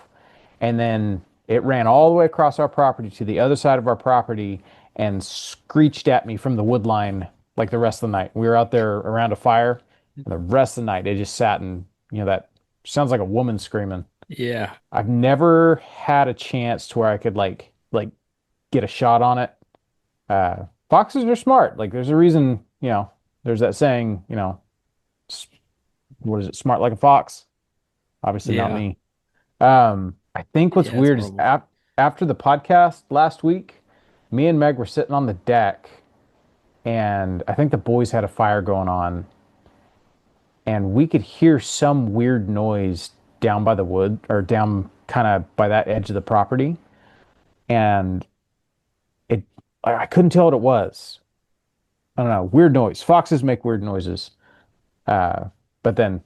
And then it ran all the way across our property to the other side of our property and screeched at me from the wood line like the rest of the night. We were out there around a fire, and the rest of the night it just sat and, that sounds like a woman screaming. Yeah. I've never had a chance to where I could like get a shot on it. Foxes are smart. Like there's a reason, there's that saying, what is it? Smart like a fox. Obviously not Yeah. me. I think what's Yeah, that's weird is horrible. after the podcast last week, me and Meg were sitting on the deck, and I think the boys had a fire going on, and we could hear some weird noise down by the wood or down kind of by that edge of the property, and it I couldn't tell what it was. I don't know, weird noise. Foxes make weird noises. Uh, but then,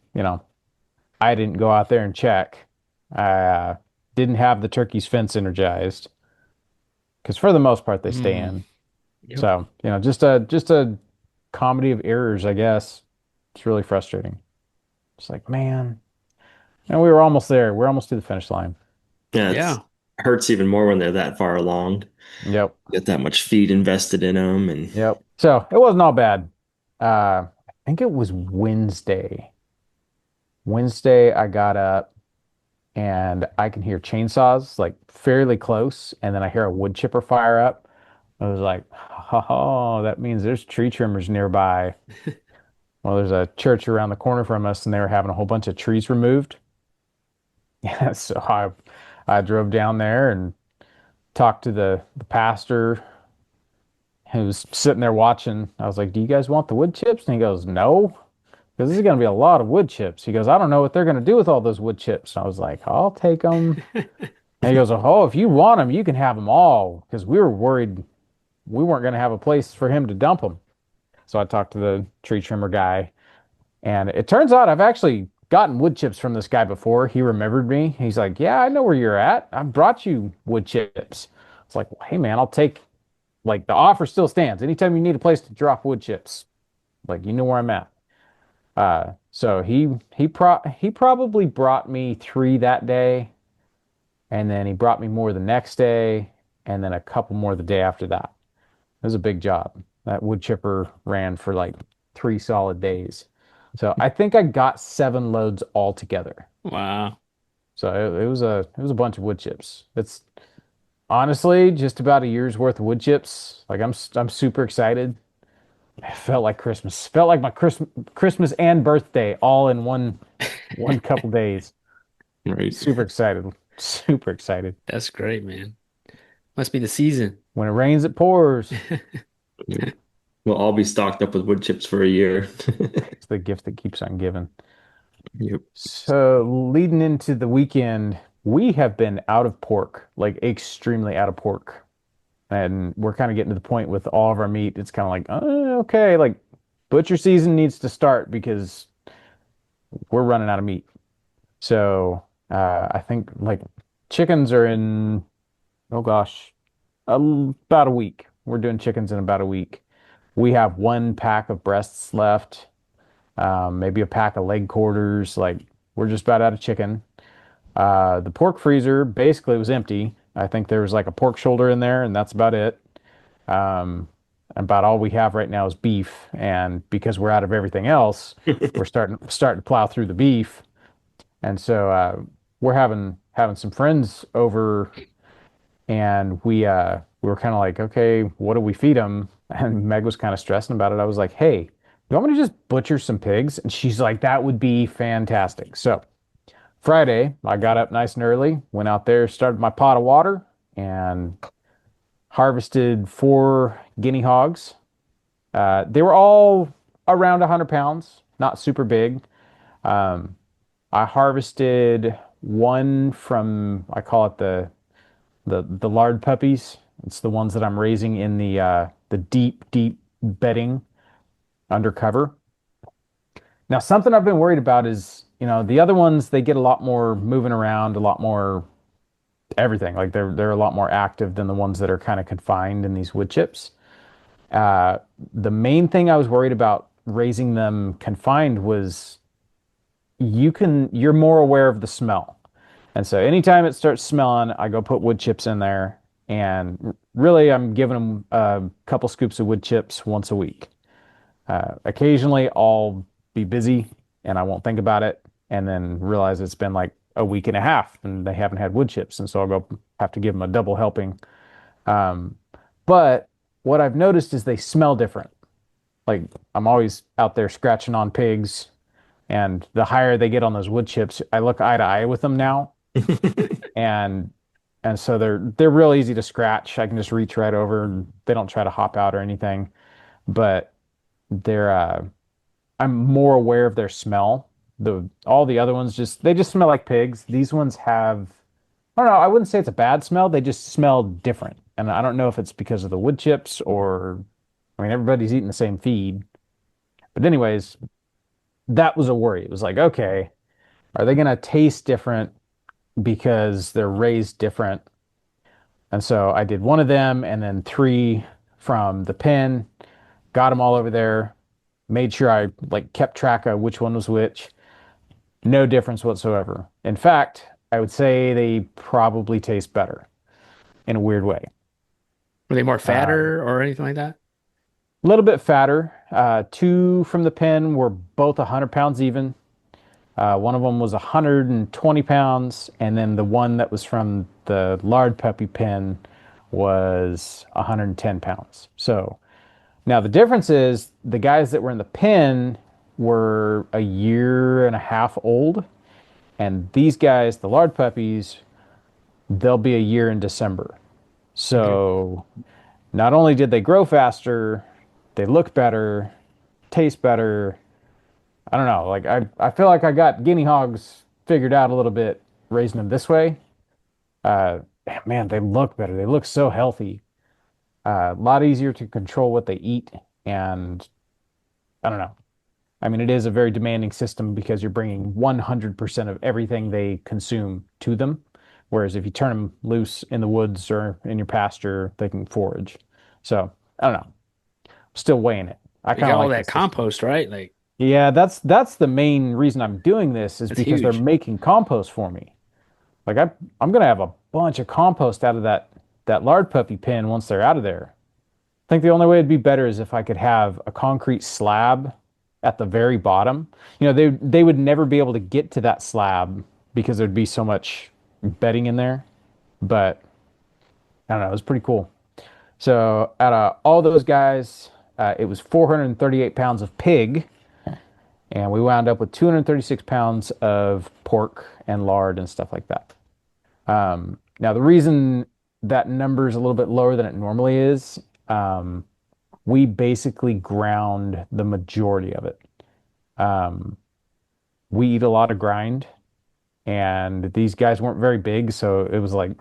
I didn't go out there and check. I didn't have the turkey's fence energized because for the most part they stay Mm. in. Yep. So, just a comedy of errors, I guess. It's really frustrating. It's like, man, and we were almost there. We're almost to the finish line. Yeah, Yeah. it hurts even more when they're that far along. Yep. Get that much feed invested in them, and Yep. So it wasn't all bad. I think it was Wednesday. Wednesday, I got up and I can hear chainsaws like fairly close, and then I hear a wood chipper fire up. I was like, oh, that means there's tree trimmers nearby. Well, there's a church around the corner from us, and they were having a whole bunch of trees removed. Yeah, so I drove down there and talked to the pastor who was sitting there watching. I was like, "Do you guys want the wood chips?" And he goes, "No, because this is going to be a lot of wood chips." He goes, "I don't know what they're going to do with all those wood chips." And I was like, "I'll take them." And he goes, "Oh, if you want them, you can have them all," because we were worried we weren't going to have a place for him to dump them. So I talked to the tree trimmer guy. And it turns out I've actually gotten wood chips from this guy before. He remembered me. He's like, "Yeah, I know where you're at. I brought you wood chips." It's like, "Well, hey man, I'll take like the offer still stands. Anytime you need a place to drop wood chips, like you know where I'm at." So he probably brought me 3 that day, and then he brought me more the next day, and then a couple more the day after that. It was a big job. That wood chipper ran for like 3 solid days. So I think I got 7 loads altogether. Wow. So it was a bunch of wood chips. It's honestly just about a year's worth of wood chips. Like I'm super excited. It felt like Christmas. Felt like my Christmas and birthday all in one couple days. Right. Super excited. Super excited. That's great, man. Must be the season. When it rains, it pours. Yep. We'll all be stocked up with wood chips for a year. It's the gift that keeps on giving. Yep. So leading into the weekend, we have been out of pork, like extremely out of pork. And we're kind of getting to the point with all of our meat. It's kind of like, okay, like butcher season needs to start because we're running out of meat. So I think like chickens are in, oh gosh, about a week. We're doing chickens in about a week. We have one pack of breasts left, maybe a pack of leg quarters. Like we're just about out of chicken. The pork freezer basically was empty. I think there was like a pork shoulder in there, and that's about it. Um, about all we have right now is beef, and because we're out of everything else, we're starting to plow through the beef. And so we're having some friends over, and we were kind of like, okay, what do we feed them? And Meg was kind of stressing about it. I was like, hey, you want me to just butcher some pigs? And she's like, that would be fantastic. So Friday, I got up nice and early, went out there, started my pot of water, and harvested 4 guinea hogs. They were all around 100 pounds, not super big. Um, I harvested one from, I call it the lard puppies. It's the ones that I'm raising in the deep bedding undercover. Now, something I've been worried about is, the other ones they get a lot more moving around, a lot more everything. Like they're a lot more active than the ones that are kind of confined in these wood chips. Uh, the main thing I was worried about raising them confined was you're more aware of the smell. And so anytime it starts smelling, I go put wood chips in there. And really, I'm giving them a couple scoops of wood chips once a week. Occasionally, I'll be busy and I won't think about it and then realize it's been like a week and a half and they haven't had wood chips. And so I'll go have to give them a double helping. Um, but what I've noticed is they smell different. Like I'm always out there scratching on pigs, and the higher they get on those wood chips, I look eye to eye with them now. And so they're real easy to scratch. I can just reach right over and they don't try to hop out or anything. But they're I'm more aware of their smell. The all the other ones they just smell like pigs. These ones have I don't know, I wouldn't say it's a bad smell. They just smell different. And I don't know if it's because of the wood chips or I mean everybody's eating the same feed. But anyways, that was a worry. It was like, okay, are they gonna taste different because they're raised different? And so I did one of them and then three from the pen, got them all over there, made sure I like kept track of which one was which. No difference whatsoever. In fact, I would say they probably taste better in a weird way. Were they more A fatter or anything like that? little bit fatter. Two from the pen were both 100 pounds even. One of them was 120 pounds, and then the one that was from the lard puppy pen was 110 pounds. So now the difference is the guys that were in the pen were a year and a half old, and these guys, the lard puppies, they'll be a year in December. Okay. So not only did they grow faster, they look better, taste better. I don't know. Like I feel like I got guinea hogs figured out a little bit raising them this way. Uh, man, they look better. They look so healthy. A lot easier to control what they eat, and I don't know. I mean, it is a very demanding system because you're bringing 100% of everything they consume to them. Whereas if you turn them loose in the woods or in your pasture, they can forage. So I don't know. Still weighing it. I You kind of got all like that this system. compost, right? Like Yeah, that's the main reason I'm doing this is that's because they're huge. making compost for me. Like I'm gonna have a bunch of compost out of that lard puppy pen once they're out of there. I think the only way it'd be better is if I could have a concrete slab at the very bottom. They would never be able to get to that slab because there'd be so much bedding in there. But I don't know, it was pretty cool. So out of all those guys, It was 438 pounds of pig, and we wound up with 236 pounds of pork and lard and stuff like that. Now, the reason that number is a little bit lower than it normally is, um, we basically ground the majority of it. Um, we eat a lot of grind, and these guys weren't very big, so it was like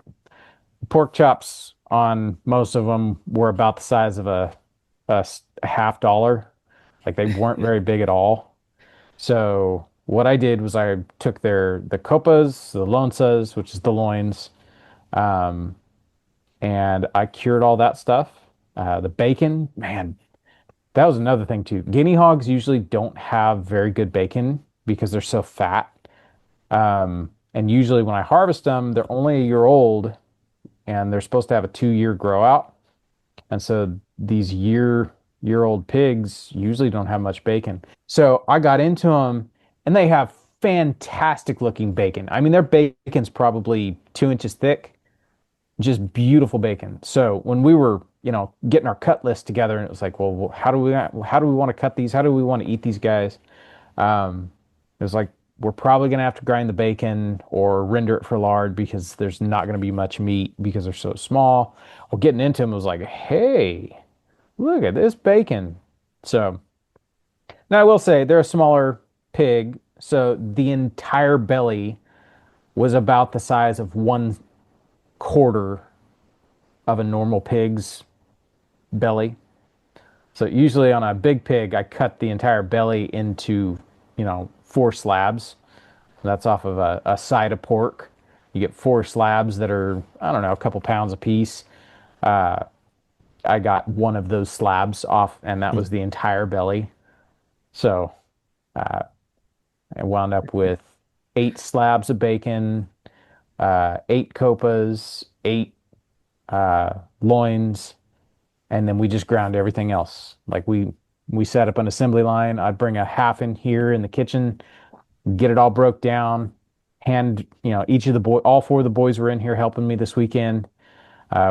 pork chops on most of them were about the size of a half dollar. Like they weren't very big at all. So what I did was I took the copas, the lonzas, which is the loins, um, and I cured all that stuff. The bacon, man, that was another thing too. Guinea hogs usually don't have very good bacon because they're so fat. And usually when I harvest them, they're only a year old and they're supposed to have a 2 year grow out. And so these year old pigs usually don't have much bacon. So I got into them and they have fantastic looking bacon. I mean, their bacon's probably 2 inches thick, just beautiful bacon. So when we were, getting our cut list together and it was like, well, how do we want to cut these? How do we want to eat these guys? It was like, we're probably going to have to grind the bacon or render it for lard because there's not going to be much meat because they're so small. Well, getting into them was like, hey, look at this bacon. So now I will say they're a smaller pig. So the entire belly was about the size of 1/4 of a normal pig's belly. So usually on a big pig, I cut the entire belly into, 4 slabs. That's off of a side of pork. You get 4 slabs that are, I don't know, a couple pounds a piece. I got one of those slabs off, and that was the entire belly. So I wound up with 8 slabs of bacon, 8 copas, 8 loins, and then we just ground everything else. Like we set up an assembly line. I'd bring a half in here in the kitchen, get it all broke down. Each of the boy, all 4 of the boys were in here helping me this weekend.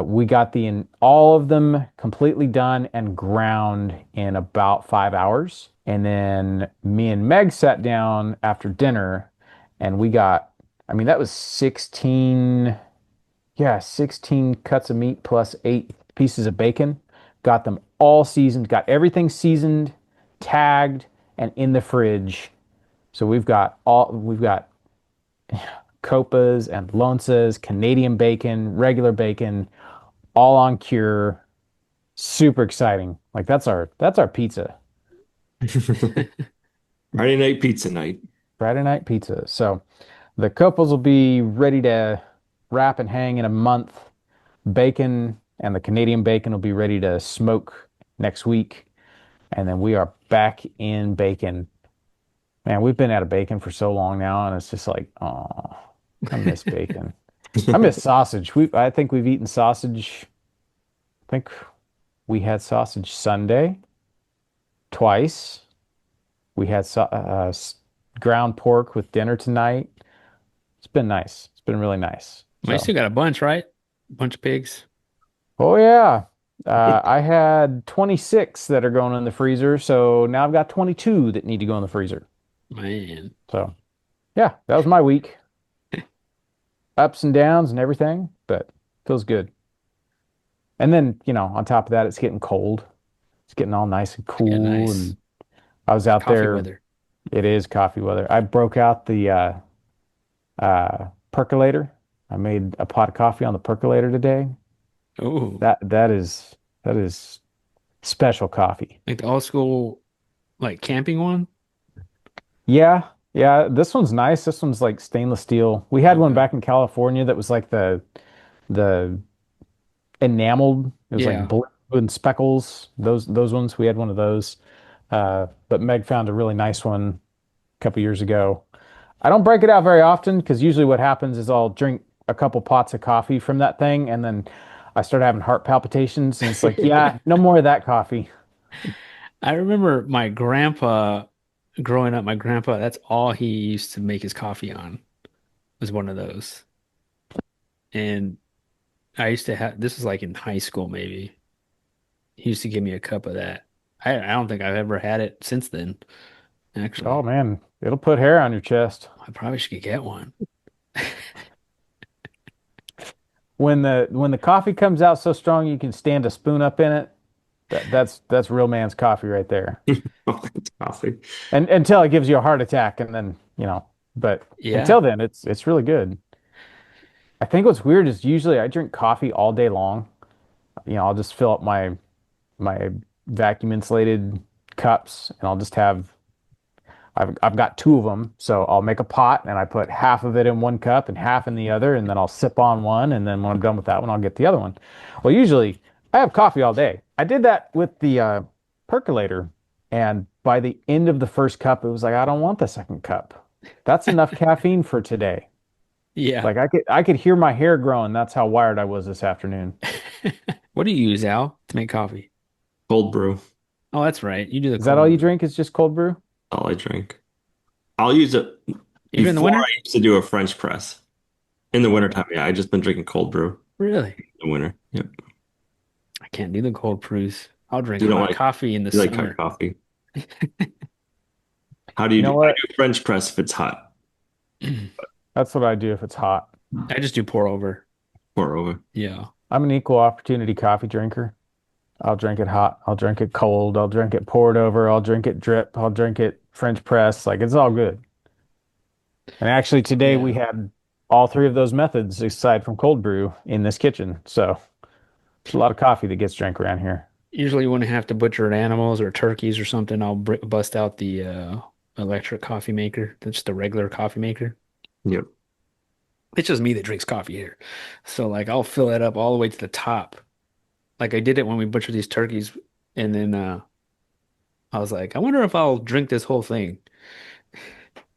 We got all of them completely done and ground in about 5 hours. And then me and Meg sat down after dinner and I mean, that was 16, yeah, 16 cuts of meat plus 8 pieces of bacon. Got them all seasoned, got everything seasoned, tagged, and in the fridge. So we've got copas and lonzas, Canadian bacon, regular bacon, all on cure. Super exciting. Like that's our pizza. Friday night pizza night. Friday night pizza. So the copas will be ready to wrap and hang in a month. Bacon and the Canadian bacon will be ready to smoke next week. And then we are back in bacon. Man, we've been out of bacon for so long now, and it's just like, oh, I miss bacon. I miss sausage. I think we've eaten sausage. I think we had sausage Sunday twice. We had ground pork with dinner tonight. It's been nice. It's been really nice. Well, you So, still got a bunch, right? A bunch of pigs. oh yeah. I had 26 that are going in the freezer, so now I've got 22 that need to go in the freezer. Man. So, yeah, that was my week. Ups and downs and everything, but feels good. And then, on top of that, it's getting cold. It's getting all nice and Yeah, cool. nice. And I was out Coffee there. weather. It is coffee weather. I broke out the percolator. I made a pot of coffee on the percolator today. Oh, That is special coffee. like the old school, like camping one? Yeah, yeah. This one's nice. This one's like stainless steel. We had one Okay. back in California that was like the enameled. It was like Yeah. blue and speckles. Those ones. We had one of those. But Meg found a really nice one a couple years ago. I don't break it out very often because usually what happens is I'll drink a couple pots of coffee from that thing and then I start having heart palpitations and it's like, yeah, no more of that coffee. I remember my grandpa growing up, my grandpa, that's all he used to make his coffee on was one of those. And I used to have, this was like in high school maybe. He used to give me a cup of that. I don't think I've ever had it since then, Oh actually. man, it'll put hair on your chest. I probably should get one. When the coffee comes out so strong you can stand a spoon up in it, that's real man's coffee right there. Oh, it's coffee. And until it gives you a heart attack, and then, but Yeah. until then, it's really good. I think what's weird is usually I drink coffee all day long. I'll just fill up my vacuum insulated cups, and I'll just have I've got two of them, so I'll make a pot and I put half of it in one cup and half in the other, and then I'll sip on one, and then when I'm done with that one, I'll get the other one. Well, usually I have coffee all day. I did that with the percolator, and by the end of the first cup, it was like I don't want the second cup. That's enough caffeine for today. Yeah. Like I could hear my hair growing. That's how wired I was this afternoon. What do you use, Al, to make coffee? Cold brew. Oh, that's right. You do the Is that all cold you brew. drink? Is just cold brew? All I drink. I'll use it Even in the before I winter? used to do a French press. In the wintertime, yeah, I just been drinking cold brew Really? in the winter. Yep. I can't do the cold brews. I'll drink You don't hot like coffee in the you like hot summer. coffee. How do You you know do? I what? do French press if it's hot. That's what I do if it's hot. I just do pour over. Pour over. Yeah. I'm an equal opportunity coffee drinker. I'll drink it hot. I'll drink it cold. I'll drink it poured over. I'll drink it drip. I'll drink it French press. Like it's all good. And actually, today we Yeah. had all three of those methods aside from cold brew in this kitchen. So there's a lot of coffee that gets drank around here. Usually when I have to butcher animals or turkeys or something, I'll bust out the electric coffee maker. That's just a regular coffee maker. Yep. It's just me that drinks coffee here. So like I'll fill it up all the way to the top. Like I did it when we butchered these turkeys and then I was like, I wonder if I'll drink this whole thing.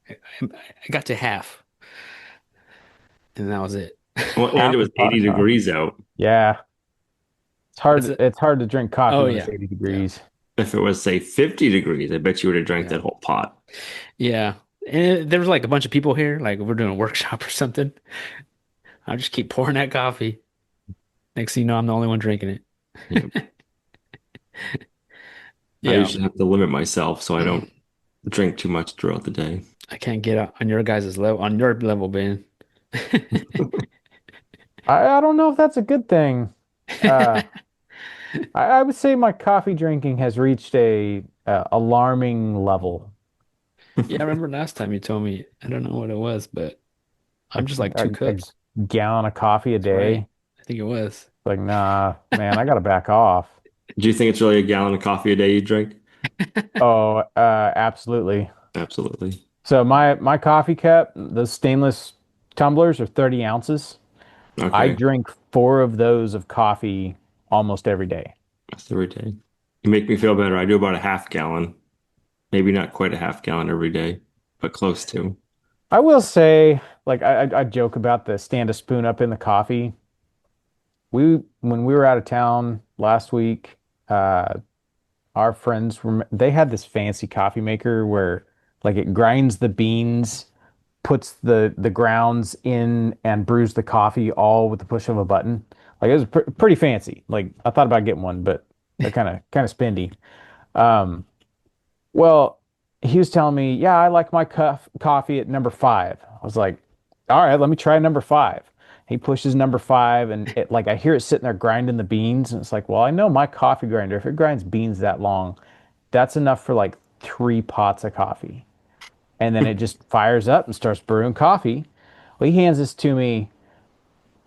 I got to half and that was it. And it Half a was pot 80 of coffee. degrees out. Yeah, it's That's hard. it. It's hard to drink coffee Oh when it's yeah. 80 Yeah. degrees. If it was, say, 50 degrees, I bet you would have drank Yeah. that whole pot. Yeah. And there was like a bunch of people here, like we're doing a workshop or something. I'll just keep pouring that coffee. Next thing you know, I'm the only one drinking it. Yep. I Yeah. usually have to limit myself so I don't drink too much throughout the day. I can't get on your guys' level, on your level, Ben. I don't know if that's a good thing. Uh, I would say my coffee drinking has reached a alarming level. Yeah, I remember last time you told me, I don't know what it was, but I'm Like just like a, two a cups. gallon of coffee a That's right. day. I think it was. Like, nah, man, I gotta back off. Do you think it's really a gallon of coffee a day you drink? Oh, absolutely. Absolutely. So my coffee cup, the stainless tumblers are 30 ounces. I Okay. drink four of those of coffee almost every day. That's every day. You make me feel better. I do about a half gallon. Maybe not quite a half gallon every day, but close to. I will say, like I joke about the stand a spoon up in the coffee. When we were out of town last week, uh, our friends were they had this fancy coffee maker where like it grinds the beans, puts the grounds in, and brews the coffee all with the push of a button. Like it was pretty fancy. Like I thought about getting one, but they're kind of spendy. Um, well, he was telling me, yeah, I like my coffee at number five. I was like, all right, let me try number five. He pushes number five, and it like I hear it sitting there grinding the beans, and it's like, well, I know my coffee grinder. If it grinds beans that long, that's enough for like three pots of coffee. And then it just fires up and starts brewing coffee. Well, he hands this to me.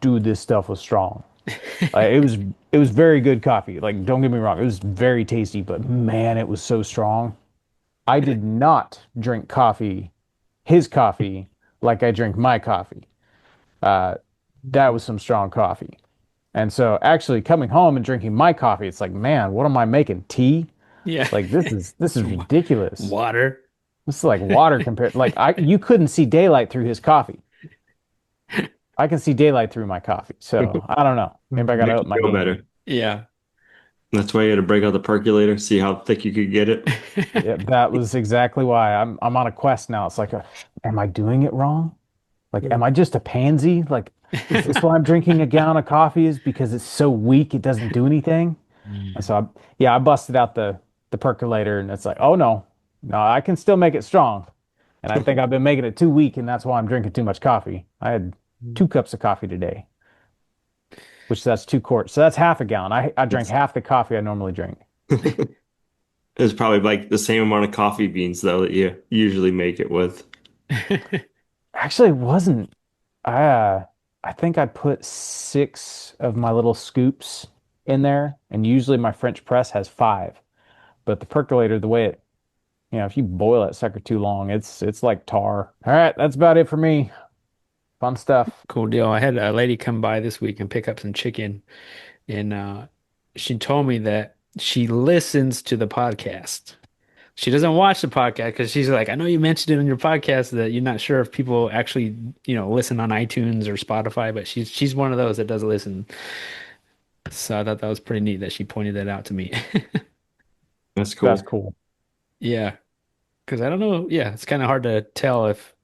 Dude, this stuff was strong. It was very good coffee. Like, don't get me wrong, it was very tasty, but man, it was so strong. I did not drink his coffee, like I drink my coffee. Uh, that was some strong coffee. And so actually coming home and drinking my coffee, it's like, man, what am I making? Tea? Yeah. Like this is ridiculous. Water. This is like water compared. Like you couldn't see daylight through his coffee. I can see daylight through my coffee. So I don't know. Maybe I gotta Make up you my feel game. better. Yeah. That's why you had to break out the percolator, see how thick you could get it. Yeah, that was exactly why I'm on a quest now. It's like, am I doing it wrong? Like, am I just a pansy? Like, is this why I'm drinking a gallon of coffee is because it's so weak it doesn't do anything? And so yeah, I busted out the the percolator, and it's like, oh no, I can still make it strong. And I think I've been making it too weak, and that's why I'm drinking too much coffee. I had 2 cups of coffee today, which that's 2 quarts. So that's half a gallon. I drank It's, half the coffee I normally drink. it's probably like the same amount of coffee beans though that you usually make it with. Actually, it wasn't. I I think I put 6 of my little scoops in there, and usually my French press has 5. But the percolator, the way it, if you boil that sucker too long, it's like tar. All right, that's about it for me. Fun stuff. Cool deal. I had a lady come by this week and pick up some chicken, and she told me that she listens to the podcast. She doesn't watch the podcast because she's like, I know you mentioned it on your podcast that you're not sure if people actually, listen on iTunes or Spotify, but she's one of those that does listen. So I thought that was pretty neat that she pointed that out to me. That's That's cool. cool. Yeah, because I don't know. Yeah, it's kind of hard to tell if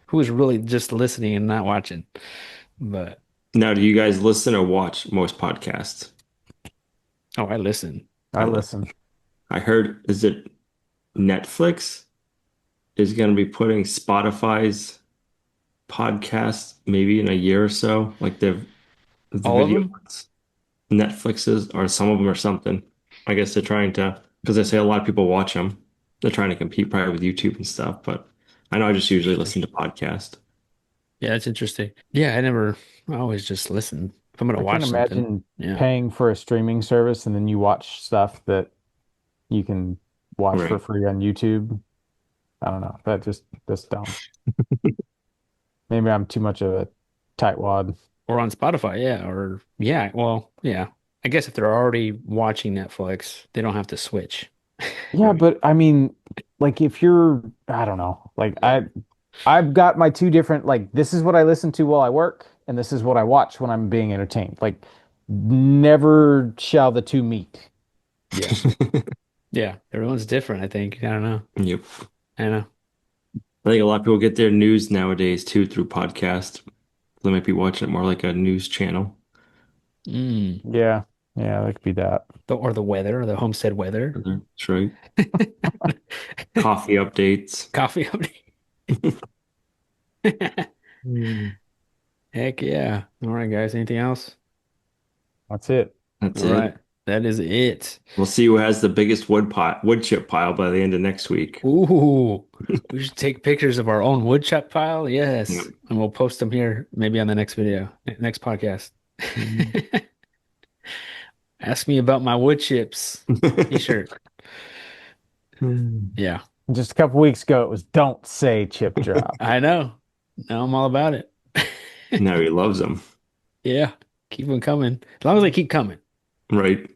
who's really just listening and not watching. But Now, do you guys listen or watch most podcasts? oh, I listen. I listen. I heard, is it Netflix is going to be putting Spotify's podcast maybe in a year or so, like the All of video them? ones. Netflix's or some of them or something. I guess they're trying to, because they say a lot of people watch them. They're trying to compete probably with YouTube and stuff, but I know I just usually Interesting. listen to podcasts. Yeah, that's interesting. Yeah, I always just listen. If I'm gonna I can't watch something, imagine yeah. paying for a streaming service and then you watch stuff that you can watch for Right. free on YouTube. I don't know. That's dumb. Maybe I'm too much of a tightwad. Or on Spotify, yeah. Or yeah, well, yeah. I guess if they're already watching Netflix, they don't have to switch. Yeah, Right. but I mean, like if you're, I don't know, like I've got my two different, like this is what I listen to while I work, and this is what I watch when I'm being entertained. Like never shall the two meet. Yeah. Yeah. Everyone's different, I think. I don't know. Yep. I don't know. I think a lot of people get their news nowadays too through podcasts. They might be watching it more like a news channel. Mm. Yeah, yeah, that could be that. Or the weather, or the homestead weather. That's right. Coffee updates. Coffee update. Mm. Heck yeah. All right, guys. Anything else? That's it. That's All it. right. That is it. We'll see who has the biggest wood chip pile by the end of next week. Ooh, we should take pictures of our own wood chop pile. Yep. Yes. And we'll post them here maybe on the next video, next podcast. Ask me about my wood chips t-shirt. Yeah, Just a couple weeks ago, it was don't say chip drop. I know. Now I'm all about it. Now he loves them. Yeah, keep them coming. As long as they keep coming. Right.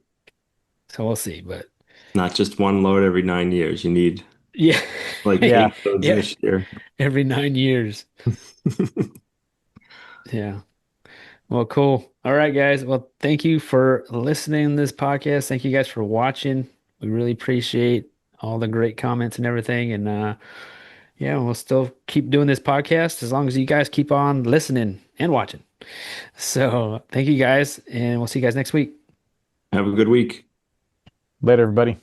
So we'll see. But Not just one load every 9 years. You need yeah, like Yeah. 8 loads yeah, this year. every 9 years. Yeah. Well, cool. All right, guys. Well, thank you for listening to this podcast. Thank you guys for watching. We really appreciate all the great comments and everything. And yeah, we'll still keep doing this podcast as long as you guys keep on listening and watching. So thank you guys, and we'll see you guys next week. Have a good week. Later, everybody.